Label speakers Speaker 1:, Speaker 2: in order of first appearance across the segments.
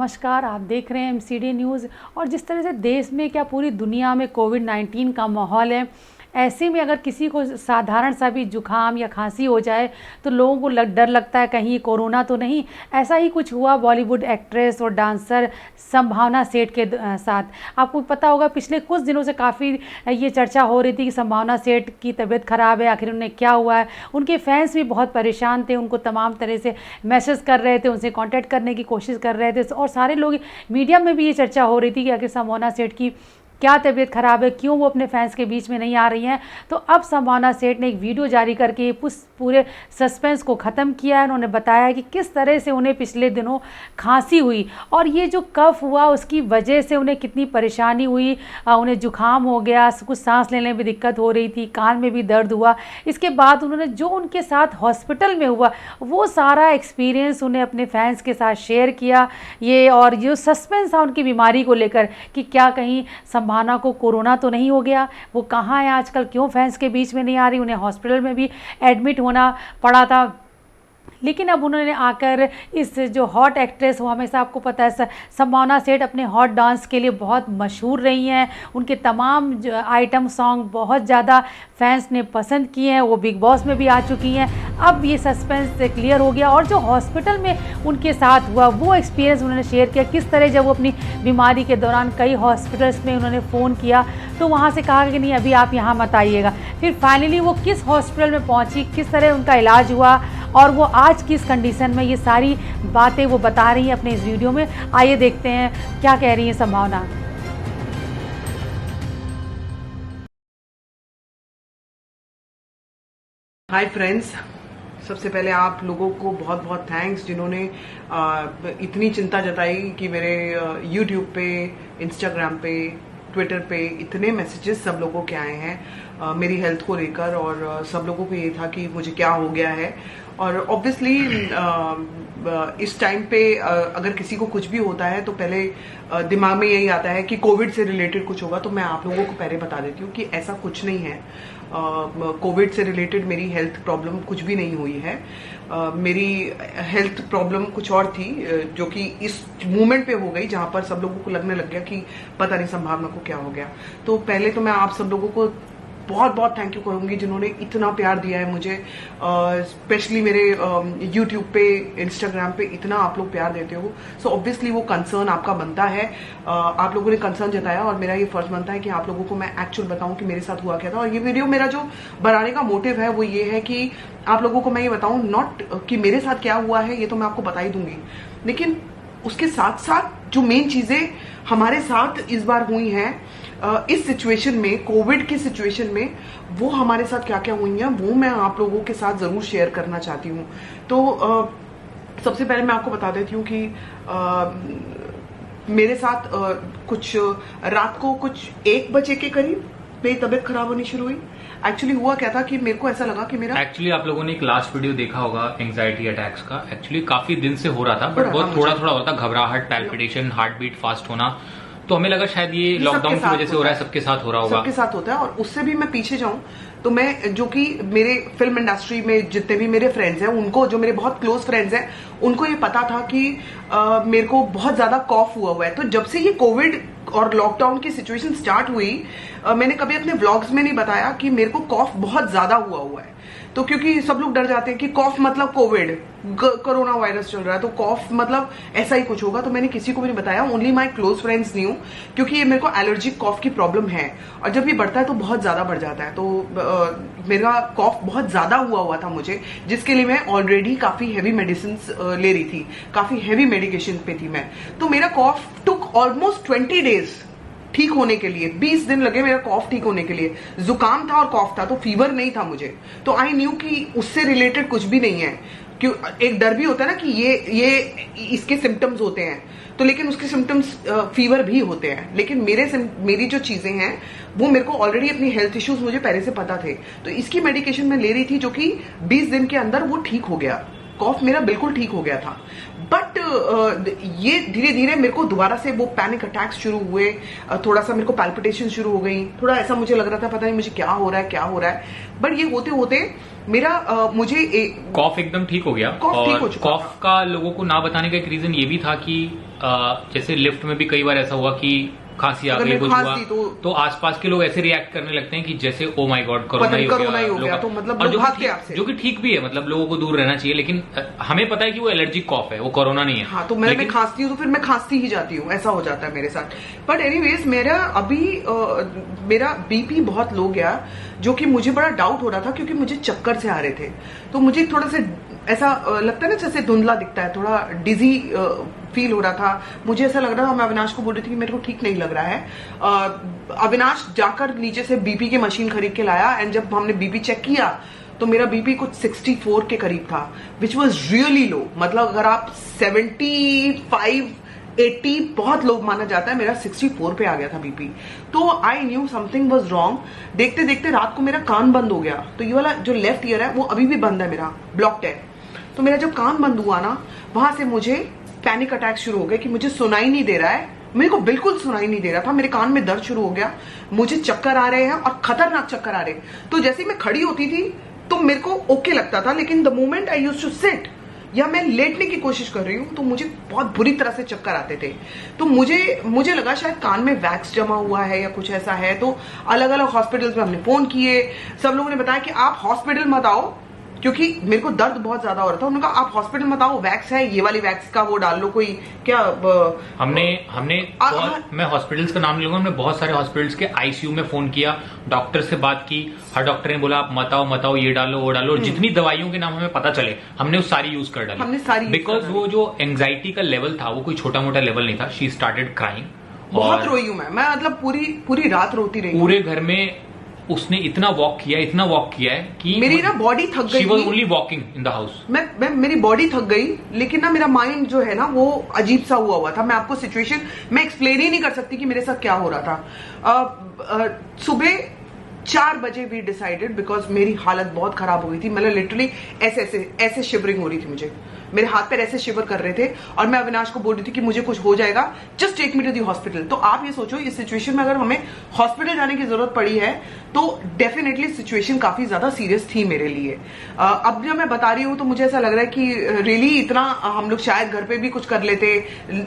Speaker 1: नमस्कार, आप देख रहे हैं एमसीडी न्यूज़। और जिस तरह से देश में क्या पूरी दुनिया में कोविड-19 का माहौल है, ऐसे में अगर किसी को साधारण सा भी जुकाम या खांसी हो जाए तो लोगों को डर लगता है कहीं कोरोना तो नहीं। ऐसा ही कुछ हुआ बॉलीवुड एक्ट्रेस और डांसर संभावना सेठ के साथ। आपको पता होगा पिछले कुछ दिनों से काफ़ी ये चर्चा हो रही थी कि संभावना सेठ की तबीयत ख़राब है, आखिर उन्हें क्या हुआ है। उनके फैंस भी बहुत परेशान थे, उनको तमाम तरह से मैसेज कर रहे थे, उनसे कांटेक्ट करने की कोशिश कर रहे थे और सारे लोग मीडिया में भी ये चर्चा हो रही थी कि आखिर संभावना सेठ की क्या तबीयत ख़राब है, क्यों वो अपने फैंस के बीच में नहीं आ रही हैं। तो अब संभावना सेठ ने एक वीडियो जारी करके पूरे सस्पेंस को ख़त्म किया है। उन्होंने बताया कि किस तरह से उन्हें पिछले दिनों खांसी हुई और ये जो कफ हुआ उसकी वजह से उन्हें कितनी परेशानी हुई। उन्हें जुकाम हो गया, कुछ सांस लेने में दिक्कत हो रही थी, कान में भी दर्द हुआ। इसके बाद उन्होंने जो उनके साथ हॉस्पिटल में हुआ वो सारा एक्सपीरियंस उन्हें अपने फैंस के साथ शेयर किया। ये और जो सस्पेंस था उनकी बीमारी को लेकर कि क्या कहीं संभावना को कोरोना तो नहीं हो गया, वो कहाँ है आजकल, क्यों फैंस के बीच में नहीं आ रही। उन्हें हॉस्पिटल में भी एडमिट होना पड़ा था। लेकिन अब उन्होंने आकर इस जो हॉट एक्ट्रेस हो, हमेशा आपको पता है संभावना सेठ अपने हॉट डांस के लिए बहुत मशहूर रही हैं। उनके तमाम आइटम सॉन्ग बहुत ज़्यादा फैंस ने पसंद किए हैं, वो बिग बॉस में भी आ चुकी हैं। अब ये सस्पेंस क्लियर हो गया और जो हॉस्पिटल में उनके साथ हुआ वो एक्सपीरियंस उन्होंने शेयर किया। किस तरह जब वो अपनी बीमारी के दौरान कई हॉस्पिटल्स में उन्होंने फ़ोन किया तो वहाँ से कहा कि नहीं अभी आप यहाँ मत आइएगा। फिर फाइनली वो किस हॉस्पिटल में पहुँची, किस तरह उनका इलाज हुआ और वो आज किस कंडीशन में, ये सारी बातें वो बता रही हैं अपने इस वीडियो में। आइए देखते हैं क्या कह रही हैं संभावना।
Speaker 2: हाय फ्रेंड्स, सबसे पहले आप लोगों को बहुत बहुत थैंक्स जिन्होंने इतनी चिंता जताई कि मेरे यूट्यूब पे, इंस्टाग्राम पे, ट्विटर पे इतने मैसेजेस सब लोगों के आए हैं मेरी हेल्थ को लेकर। और सब लोगों को ये था कि मुझे क्या हो गया है। और ऑब्वियसली इस टाइम पे अगर किसी को कुछ भी होता है तो पहले दिमाग में यही आता है कि कोविड से रिलेटेड कुछ होगा। तो मैं आप लोगों को पहले बता देती हूँ कि ऐसा कुछ नहीं है। कोविड से रिलेटेड मेरी हेल्थ प्रॉब्लम कुछ भी नहीं हुई है। मेरी हेल्थ प्रॉब्लम कुछ और थी जो कि इस मोमेंट पे हो गई जहां पर सब लोगों को लगने लग गया कि पता नहीं संभावना को क्या हो गया। तो पहले तो मैं आप सब लोगों को बहुत बहुत थैंक यू करूंगी जिन्होंने इतना प्यार दिया है मुझे। स्पेशली मेरे यूट्यूब पे, इंस्टाग्राम पे इतना आप लोग प्यार देते हो। सो ऑब्वियसली वो कंसर्न आपका बनता है। आप लोगों ने कंसर्न जताया और मेरा ये फर्ज बनता है कि आप लोगों को मैं एक्चुअल बताऊं कि मेरे साथ हुआ क्या था। और ये वीडियो मेरा जो बनाने का मोटिव है वो ये है कि आप लोगों को मैं ये बताऊं, नॉट कि मेरे साथ क्या हुआ है, ये तो मैं आपको बता ही दूंगी, लेकिन उसके साथ साथ जो मेन चीजें हमारे साथ इस बार हुई हैं इस सिचुएशन में, कोविड की सिचुएशन में, वो हमारे साथ क्या क्या हुई हैं वो मैं आप लोगों के साथ जरूर शेयर करना चाहती हूँ। तो सबसे पहले मैं आपको बता देती हूँ कि मेरे साथ कुछ रात को कुछ 1 बजे के करीब मेरी तबीयत खराब होनी शुरू हुई। एक्चुअली हुआ क्या था कि मेरे को ऐसा लगा कि मेरा
Speaker 3: आप लोगों ने एक लास्ट वीडियो देखा होगा एंजाइटी अटैक्स का। एक्चुअली काफी दिन से हो रहा था बट बहुत थोड़ा थोड़ा होता, घबराहट, पैल्पिटेशन, हार्ट बीट फास्ट होना। तो हमें लगा शायद ये लॉकडाउन की वजह से हो रहा है, सबके साथ हो रहा होगा।
Speaker 2: सबके साथ होता है। और उससे भी मैं पीछे जाऊं तो मैं, जो कि मेरे फिल्म इंडस्ट्री में जितने भी मेरे फ्रेंड्स हैं उनको, जो मेरे बहुत क्लोज फ्रेंड्स हैं उनको ये पता था कि मेरे को बहुत ज्यादा कॉफ हुआ है। तो जब से ये कोविड और लॉकडाउन की सिचुएशन स्टार्ट हुई, मैंने कभी अपने व्लॉग्स में नहीं बताया कि मेरे को कॉफ बहुत ज्यादा हुआ है। तो क्योंकि सब लोग डर जाते हैं कि कॉफ मतलब कोविड, कोरोना वायरस चल रहा है तो कॉफ मतलब ऐसा ही कुछ होगा। तो मैंने किसी को भी नहीं बताया, only my close friends new, क्योंकि ये मेरे को एलर्जिक कॉफ की प्रॉब्लम है और जब ये बढ़ता है तो बहुत ज्यादा बढ़ जाता है। तो मेरा कॉफ बहुत ज्यादा हुआ था मुझे, जिसके लिए मैं ऑलरेडी काफी हैवी मेडिसिन ले रही थी, काफी हैवी मेडिकेशन पे थी मैं। तो मेरा कॉफ टुक ऑलमोस्ट 20 डेज ठीक होने के लिए। 20 दिन लगे मेरा कॉफ ठीक होने के लिए। जुकाम था और कॉफ था, तो फीवर नहीं था मुझे। तो आई न्यू कि उससे रिलेटेड कुछ भी नहीं है। क्यों, एक डर भी होता है ना कि ये इसके सिम्टम्स होते हैं, तो लेकिन उसके सिम्टम्स फीवर भी होते हैं। लेकिन मेरी जो चीजें हैं वो मेरे को ऑलरेडी, अपनी हेल्थ इश्यूज मुझे पहले से पता थे, तो इसकी मेडिकेशन मैं ले रही थी जो कि 20 दिन के अंदर वो ठीक हो गया। कॉफ मेरा बिल्कुल ठीक हो गया था। बट ये धीरे धीरे मेरे को दोबारा से वो पैनिक अटैक्स शुरू हुए, थोड़ा सा मेरे को पैल्पिटेशन शुरू हो गई, थोड़ा ऐसा मुझे लग रहा था पता नहीं मुझे क्या हो रहा है। बट ये होते होते मेरा मुझे
Speaker 3: कॉफ एकदम ठीक हो गया।
Speaker 2: कॉफ ठीक हो चुका।
Speaker 3: कॉफ का लोगों को ना बताने का एक रीजन ये भी था कि जैसे लिफ्ट में भी कई बार ऐसा हुआ कि खांसी आ गई, कुछ हुआ तो आसपास के लोग ऐसे रिएक्ट करने लगते हैं कि जैसे ओ माय गॉड कोरोना ही हो गया,
Speaker 2: तो मतलब
Speaker 3: और
Speaker 2: जो
Speaker 3: कि ठीक भी है, मतलब लोगों को दूर रहना चाहिए, लेकिन हमें पता है कि वो एलर्जिक कॉफ है, वो कोरोना नहीं है।
Speaker 2: हाँ, तो मैं खांसती हूँ तो फिर मैं खांसती ही जाती हूँ, ऐसा हो जाता है मेरे साथ। बट एनीवेज मेरा अभी मेरा बीपी बहुत लो गया, जो कि मुझे बड़ा डाउट हो रहा था क्योंकि मुझे चक्कर से आ रहे थे, तो मुझे थोड़ा सा ऐसा लगता है ना जैसे धुंधला दिखता है, थोड़ा डिजी फील हो रहा था, मुझे ऐसा लग रहा था। मैं अविनाश को बोल रही थी कि मेरे को ठीक नहीं लग रहा है। अविनाश जाकर नीचे से बीपी की मशीन खरीद के लाया एंड जब हमने बीपी चेक किया तो मेरा बीपी कुछ 64 के करीब था, विच वॉज रियली लो। मतलब अगर आप 75 80 बहुत लोग माना जाता है, मेरा 64 पे आ गया था बीपी। तो I knew something was wrong. देखते देखते रात को मेरा कान बंद हो गया, तो ये वाला जो लेफ्ट ईयर है वो अभी भी बंद है, मेरा ब्लॉक्ड है। तो मेरा जब कान बंद हुआ ना, वहां से मुझे पैनिक अटैक शुरू हो गए कि मुझे सुनाई नहीं दे रहा है, मेरे को बिल्कुल सुनाई नहीं दे रहा था, मेरे कान में दर्द शुरू हो गया, मुझे चक्कर आ रहे हैं और खतरनाक चक्कर आ रहे। तो जैसे ही मैं खड़ी होती थी तो मेरे को ओके लगता था, लेकिन the moment I used to sit या मैं लेटने की कोशिश कर रही हूँ तो मुझे बहुत बुरी तरह से चक्कर आते थे। तो मुझे लगा शायद कान में वैक्स जमा हुआ है या कुछ ऐसा है। तो अलग अलग हॉस्पिटल्स में हमने फोन किए, सब लोगों ने बताया कि आप हॉस्पिटल मत आओ, क्योंकि मेरे को दर्द बहुत ज्यादा हो रहा था। उन्होंने कहा आप हॉस्पिटल मत आओ, वैक्स है, ये वाली वैक्स का वो डाल लो, कोई क्या
Speaker 3: मैं हॉस्पिटल्स का नाम लूंगा, हमने बहुत सारे हॉस्पिटल्स के आईसीयू में फोन किया, डॉक्टर से बात की, हर डॉक्टर ने बोला आप मत आओ, ये डालो वो डालो, और जितनी दवाइयों के नाम हमें पता चले हमने वो सारी यूज कर डाली,
Speaker 2: हमने सारी,
Speaker 3: बिकॉज वो जो एंग्जाइटी का लेवल था वो कोई छोटा मोटा लेवल नहीं था। शी स्टार्टेड क्राइंग,
Speaker 2: बहुत रोई हूं मैं मतलब पूरी रात रोती रही।
Speaker 3: पूरे घर में उसने इतना वॉक किया है कि
Speaker 2: मेरी ना बॉडी थक गई।
Speaker 3: She was only walking in the house.
Speaker 2: मेरी बॉडी थक गई, लेकिन ना मेरा माइंड जो है ना वो अजीब सा हुआ था। मैं आपको सिचुएशन मैं एक्सप्लेन ही नहीं कर सकती कि मेरे साथ क्या हो रहा था। सुबह 4 बजे वी डिसाइडेड, बिकॉज मेरी हालत बहुत खराब हो गई थी, मतलब लिटरली ऐसे शिवरिंग हो रही थी मुझे, मेरे हाथ पैर ऐसे शिवर कर रहे थे और मैं अविनाश को बोल रही थी कि मुझे कुछ हो जाएगा, just take me to the hospital. तो आप ये सोचो इस सिचुएशन में अगर हमें हॉस्पिटल जाने की जरूरत पड़ी है तो डेफिनेटली सिचुएशन काफी ज्यादा सीरियस थी मेरे लिए। अब जब मैं बता रही हूं तो मुझे ऐसा लग रहा है कि रियली इतना हम लोग शायद घर पे भी कुछ कर लेते,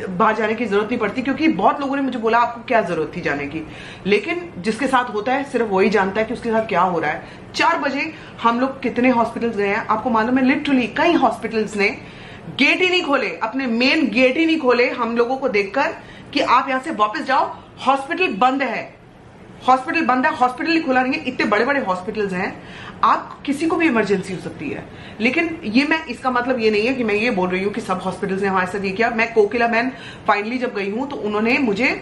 Speaker 2: बाहर जाने की जरूरत नहीं पड़ती, क्योंकि बहुत लोगों ने मुझे बोला आपको क्या जरूरत थी जाने की, लेकिन जिसके साथ होता है सिर्फ वही जानता है कि उसके साथ क्या हो रहा है। 4 बजे हम लोग कितने हॉस्पिटल्स गए हैं आपको मालूम है, लिटरली कई हॉस्पिटल्स ने गेट ही नहीं खोले, अपने मेन गेट ही नहीं खोले हम लोगों को देखकर कि आप यहां से वापस जाओ, हॉस्पिटल बंद है, हॉस्पिटल ही खुला नहीं है। इतने बड़े बड़े हॉस्पिटल्स हैं, आप किसी को भी इमरजेंसी हो सकती है। लेकिन ये मैं इसका मतलब ये नहीं है कि मैं ये बोल रही हूँ कि सब हॉस्पिटल्स ने हमारे साथ ये किया। मैं कोकिला मैन फाइनली जब गई हूं तो उन्होंने मुझे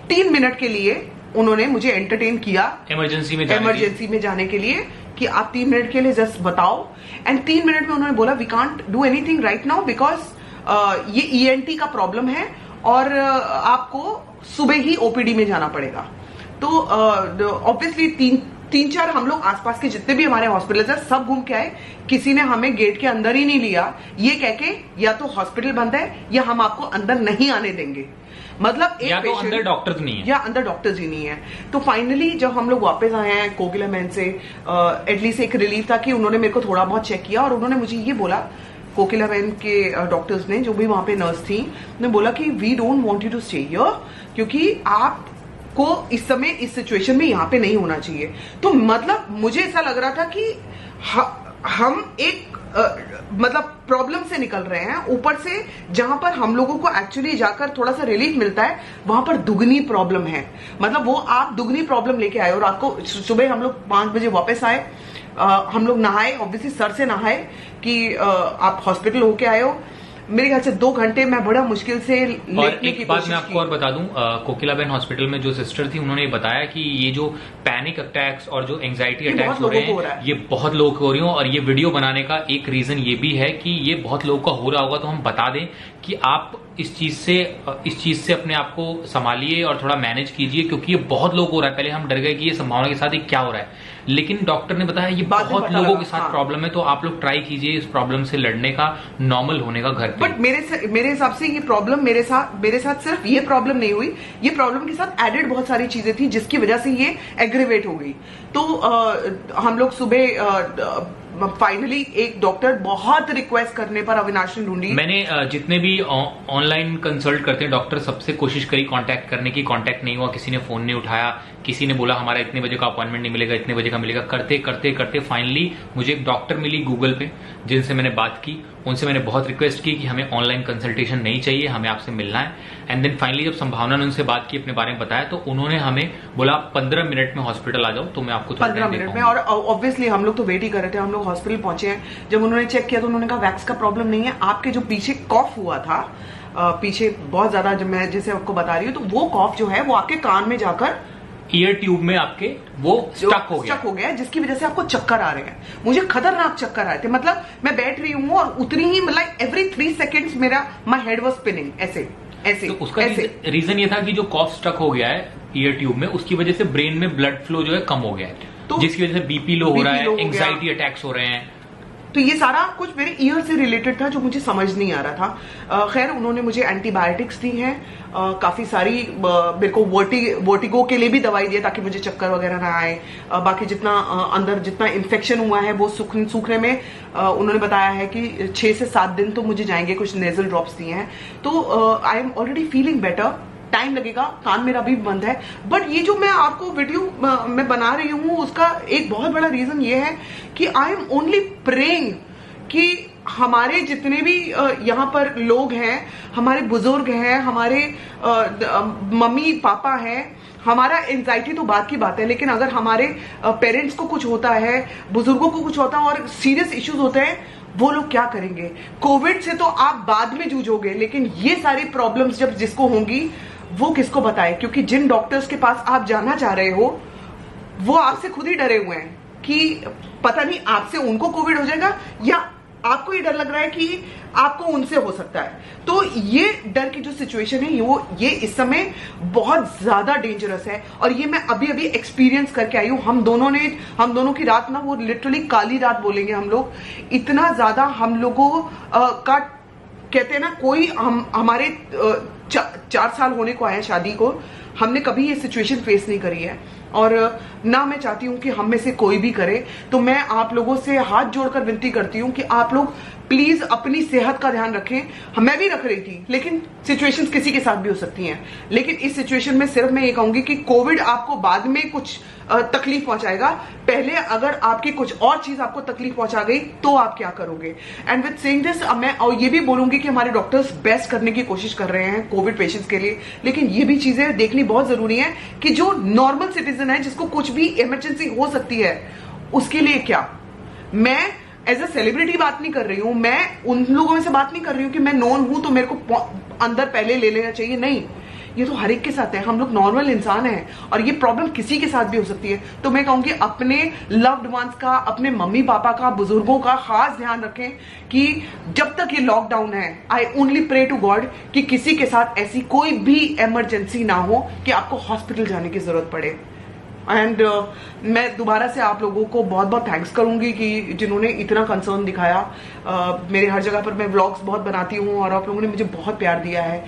Speaker 2: 3 मिनट के लिए उन्होंने मुझे एंटरटेन किया
Speaker 3: इमरजेंसी
Speaker 2: में जाने के लिए कि आप 3 मिनट के लिए जस्ट बताओ। एंड 3 मिनट में उन्होंने बोला we can't do anything right now because ये ईएनटी का प्रॉब्लम है और आपको सुबह ही ओपीडी में जाना पड़ेगा। तो ऑब्वियसली 3-4 हम लोग आसपास के जितने भी हमारे हॉस्पिटल है सब घूम के आए, किसी ने हमें गेट के अंदर ही नहीं लिया, ये कह के या तो हॉस्पिटल बंद है या हम आपको अंदर नहीं आने देंगे। मतलब एक
Speaker 3: या तो अंदर डॉक्टर्स नहीं है
Speaker 2: या अंदर डॉक्टर्स ही नहीं है। तो फाइनली जब हम लोग वापस आए हैं कोकिला मैन से, एटलीस्ट एक रिलीफ था कि उन्होंने मेरे को थोड़ा बहुत चेक किया और उन्होंने मुझे ये बोला, कोकिला मैन के डॉक्टर्स ने, जो भी वहां पे नर्स थी, ने बोला कि we don't want you to stay here, क्योंकि आपको इस समय इस सिचुएशन में यहाँ पे नहीं होना चाहिए। तो मतलब मुझे ऐसा लग रहा था कि हम एक मतलब प्रॉब्लम से निकल रहे हैं, ऊपर से जहां पर हम लोगों को एक्चुअली जाकर थोड़ा सा रिलीफ मिलता है वहां पर दुगनी प्रॉब्लम है। मतलब वो आप दुगनी प्रॉब्लम लेके आए और आपको सुबह हम लोग 5 बजे वापस आए, हम लोग नहाए, ऑब्वियसली सर से नहाए कि आप हॉस्पिटल होके आए हो। मेरे ख्याल से 2 घंटे मैं बड़ा मुश्किल से लेटने की कोशिश की।
Speaker 3: बात मैं आपको और बता दूं, कोकिलाबेन हॉस्पिटल में जो सिस्टर थी उन्होंने बताया कि ये जो पैनिक अटैक्स और जो एंजाइटी अटैक्स हो रहे हैं ये बहुत लोगों को हो रही हो, और ये वीडियो बनाने का एक रीजन ये भी है कि ये बहुत लोगों का हो रहा होगा, तो हम बता दें कि आप इस चीज से अपने आप को संभालिए और थोड़ा मैनेज कीजिए, क्योंकि ये बहुत लोग हो रहा है। पहले हम डर गए कि ये संभावना के साथ ये क्या हो रहा है, लेकिन डॉक्टर ने बताया ये बहुत लोगों के साथ प्रॉब्लम है, तो आप लोग ट्राई कीजिए इस प्रॉब्लम से लड़ने का, नॉर्मल होने का घर पे।
Speaker 2: बट मेरे हिसाब से ये प्रॉब्लम मेरे साथ सिर्फ ये प्रॉब्लम नहीं हुई, ये प्रॉब्लम के साथ एडेड बहुत सारी चीजें थी जिसकी वजह से ये एग्रीवेट हो गई। तो हम लोग सुबह फाइनली एक डॉक्टर बहुत रिक्वेस्ट करने पर अविनाश ने ढूंढी।
Speaker 3: मैंने जितने भी ऑनलाइन कंसल्ट करते हैं डॉक्टर, सबसे कोशिश करी कांटेक्ट करने की, कांटेक्ट नहीं हुआ, किसी ने फोन नहीं उठाया, किसी ने बोला हमारा इतने बजे का अपॉइंटमेंट नहीं मिलेगा, इतने बजे का मिलेगा। करते करते करते फाइनली मुझे एक डॉक्टर मिली गूगल पे, जिनसे मैंने बात की। उनसे मैंने बहुत रिक्वेस्ट की कि हमें ऑनलाइन कंसल्टेशन नहीं चाहिए, हमें आपसे मिलना है। एंड देन फाइनली जब संभावना ने उनसे बात की, अपने बारे में बताया, तो उन्होंने हमें बोला 15 मिनट में हॉस्पिटल आ जाओ, तो मैं आपको
Speaker 2: 15 मिनट में। और ऑब्वियसली हम लोग तो वेट ही कर रहे थे, हम लोग हॉस्पिटल पहुंचे हैं। जब उन्होंने चेक किया तो उन्होंने कहा वैक्स का प्रॉब्लम नहीं है, आपके जो पीछे कॉफ हुआ था, पीछे बहुत ज्यादा, जब मैं जैसे आपको बता रही हूँ, तो वो कॉफ जो है वो आपके कान में जाकर
Speaker 3: ईयर ट्यूब में आपके वो स्टक हो गया,
Speaker 2: जिसकी वजह से आपको चक्कर आ रहे हैं। मुझे खतरनाक चक्कर आए थे, मतलब मैं बैठ रही हूँ और उतनी ही, मतलब एवरी 3 सेकेंड्स मेरा माई हेड वॉज स्पिनिंग, ऐसे ऐसे।
Speaker 3: तो उसका रीजन ये था कि जो कॉफ स्टक हो गया है ईयर ट्यूब में, उसकी वजह से ब्रेन में ब्लड फ्लो जो है कम हो गया है, तो जिसकी वजह से बीपी लो हो रहा है, एंग्जाइटी अटैक्स हो रहे हैं।
Speaker 2: तो ये सारा कुछ मेरे ईयर से रिलेटेड था, जो मुझे समझ नहीं आ रहा था। खैर उन्होंने मुझे एंटीबायोटिक्स दी हैं, काफी सारी, मेरे को वर्टिगो के लिए भी दवाई दिया ताकि मुझे चक्कर वगैरह ना आए। बाकी जितना अंदर जितना इन्फेक्शन हुआ है वो सूखने में उन्होंने बताया है कि 6 से 7 दिन तो मुझे जाएंगे। कुछ नेजल ड्रॉप्स दिए हैं, तो I am already feeling better. Time लगेगा, कान मेरा भी बंद है, बट ये जो मैं आपको वीडियो में बना रही हूँ उसका एक बहुत बड़ा रीजन ये है कि आई एम ओनली प्रेइंग कि हमारे जितने भी यहाँ पर लोग हैं, हमारे बुजुर्ग हैं, हमारे मम्मी पापा हैं, हमारा एंजाइटी तो बात की बात है, लेकिन अगर हमारे पेरेंट्स को कुछ होता है, बुजुर्गों को कुछ होता है और सीरियस इश्यूज होते हैं, वो लोग क्या करेंगे? कोविड से तो आप बाद में जूझोगे, लेकिन ये सारी प्रॉब्लम्स जब जिसको होंगी वो किसको बताए? क्योंकि जिन डॉक्टर्स के पास आप जाना चाह रहे हो वो आपसे खुद ही डरे हुए हैं कि पता नहीं आपसे उनको कोविड हो जाएगा, या आपको ये डर लग रहा है कि आपको उनसे हो सकता है। तो ये डर की जो सिचुएशन है ये इस समय बहुत ज्यादा डेंजरस है, और ये मैं अभी अभी एक्सपीरियंस करके आई हूं। हम दोनों की रात ना, वो लिटरली काली रात बोलेंगे हम लोग। इतना ज्यादा हम लोगों का, कहते हैं ना, कोई हमारे 4 साल होने को आए शादी को, हमने कभी ये सिचुएशन फेस नहीं करी है, और ना मैं चाहती हूं कि हम में से कोई भी करे। तो मैं आप लोगों से हाथ जोड़कर विनती करती हूं कि आप लोग प्लीज अपनी सेहत का ध्यान रखें। मैं भी रख रही थी, लेकिन सिचुएशंस किसी के साथ भी हो सकती हैं। लेकिन इस सिचुएशन में सिर्फ मैं ये कहूंगी कि कोविड आपको बाद में कुछ तकलीफ पहुंचाएगा, पहले अगर आपकी कुछ और चीज आपको तकलीफ पहुंचा गई तो आप क्या करोगे? एंड विद सेइंग दिस, मैं और ये भी बोलूंगी कि हमारे डॉक्टर्स बेस्ट करने की कोशिश कर रहे हैं कोविड पेशेंट्स के लिए, लेकिन ये भी चीजें देखनी बहुत जरूरी है कि जो नॉर्मल सिटीजन है, जिसको कुछ भी इमरजेंसी हो सकती है, उसके लिए क्या। मैं एज अ सेलिब्रिटी बात नहीं कर रही हूं, मैं उन लोगों में से बात नहीं कर रही हूं कि मैं नॉन हूं तो मेरे को अंदर पहले ले लेना चाहिए, नहीं। ये तो हर एक के साथ है, हम लोग नॉर्मल इंसान हैं और ये प्रॉब्लम किसी के साथ भी हो सकती है। तो मैं कहूंगी अपने लव्ड वंस का, अपने मम्मी पापा का, बुजुर्गों का खास ध्यान रखें कि जब तक ये लॉकडाउन है, I only pray to God कि किसी के साथ ऐसी कोई भी इमरजेंसी ना हो कि आपको हॉस्पिटल जाने की जरूरत पड़े। एंड मैं दोबारा से आप लोगों को बहुत बहुत थैंक्स करूंगी कि जिन्होंने इतना कंसर्न दिखाया। मेरे हर जगह पर मैं व्लॉग्स बहुत बनाती हूँ और आप लोगों ने मुझे बहुत प्यार दिया है।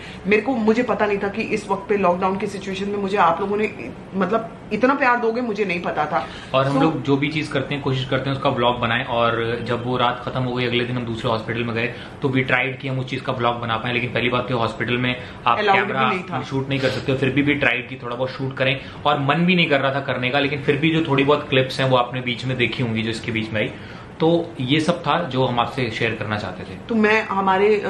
Speaker 2: मुझे पता नहीं था कि इस वक्त पे लॉकडाउन की सिचुएशन में मुझे आप लोगों ने मतलब इतना प्यार दोगे, मुझे नहीं पता था।
Speaker 3: और हम लोग जो भी चीज करते हैं, कोशिश करते हैं उसका ब्लॉग बनाएं, और जब वो रात खत्म हो गई, अगले दिन हम दूसरे हॉस्पिटल में गए तो वी ट्राइड कि हम उस चीज का ब्लॉग बना पाए। लेकिन पहली बात तो हॉस्पिटल में आप कैमरा शूट नहीं कर सकते हो, फिर भी ट्राइड की थोड़ा बहुत शूट करें, और मन भी नहीं कर रहा था करने का, लेकिन फिर भी जो थोड़ी बहुत क्लिप्स हैं वो आपने बीच में देखी होंगी जो इसके बीच में आई। तो ये सब था जो हम आपसे शेयर करना चाहते थे।
Speaker 2: तो मैं, हमारे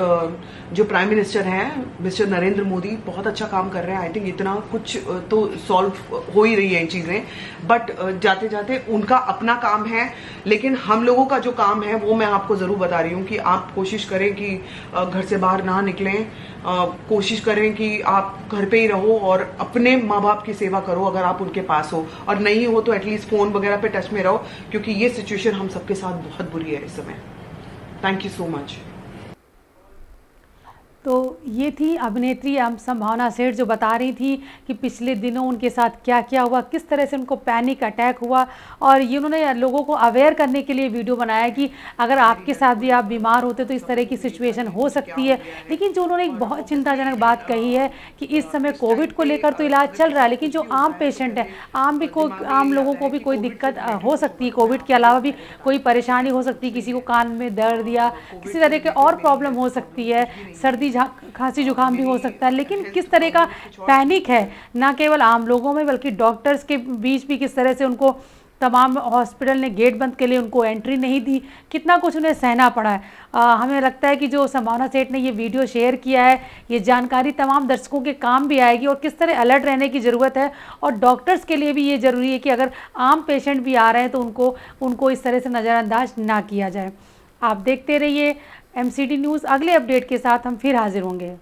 Speaker 2: जो प्राइम मिनिस्टर हैं मिस्टर नरेंद्र मोदी, बहुत अच्छा काम कर रहे हैं। आई थिंक इतना कुछ तो सॉल्व हो ही रही है ये चीजें, बट जाते जाते उनका अपना काम है, लेकिन हम लोगों का जो काम है वो मैं आपको जरूर बता रही हूँ कि आप कोशिश करें कि घर से बाहर ना निकलें, कोशिश करें कि आप घर पे ही रहो और अपने माँ बाप की सेवा करो अगर आप उनके पास हो, और नहीं हो तो एटलीस्ट फोन वगैरह पे टच में रहो, क्योंकि ये सिचुएशन हम सबके साथ बहुत बुरी है इस समय। Thank you so much.
Speaker 1: तो ये थी अभिनेत्री संभावना सेठ जो बता रही थी कि पिछले दिनों उनके साथ क्या क्या हुआ, किस तरह से उनको पैनिक अटैक हुआ। और ये उन्होंने लोगों को अवेयर करने के लिए वीडियो बनाया कि अगर आपके साथ भी आप बीमार होते तो इस तरह की सिचुएशन हो सकती है। लेकिन जो उन्होंने एक बहुत चिंताजनक बात कही है कि इस समय कोविड को लेकर तो इलाज चल रहा है, लेकिन जो आम पेशेंट है, आम लोगों को भी कोई दिक्कत हो सकती है, कोविड के अलावा भी कोई परेशानी हो सकती है, किसी को कान में दर्द या किसी तरह के और प्रॉब्लम हो सकती है, सर्दी खांसी जुकाम भी हो सकता है। लेकिन किस तरह का पैनिक है ना केवल आम लोगों में बल्कि डॉक्टर्स के बीच भी, किस तरह से उनको तमाम हॉस्पिटल ने गेट बंद के लिए उनको एंट्री नहीं दी, कितना कुछ उन्हें सहना पड़ा है। हमें लगता है कि जो संभावना सेठ ने ये वीडियो शेयर किया है, ये जानकारी तमाम दर्शकों के काम भी आएगी और किस तरह अलर्ट रहने की ज़रूरत है। और डॉक्टर्स के लिए भी ये ज़रूरी है कि अगर आम पेशेंट भी आ रहे हैं तो उनको इस तरह से नज़रअंदाज ना किया जाए। आप देखते रहिए MCD न्यूज़। अगले अपडेट के साथ हम फिर हाजिर होंगे।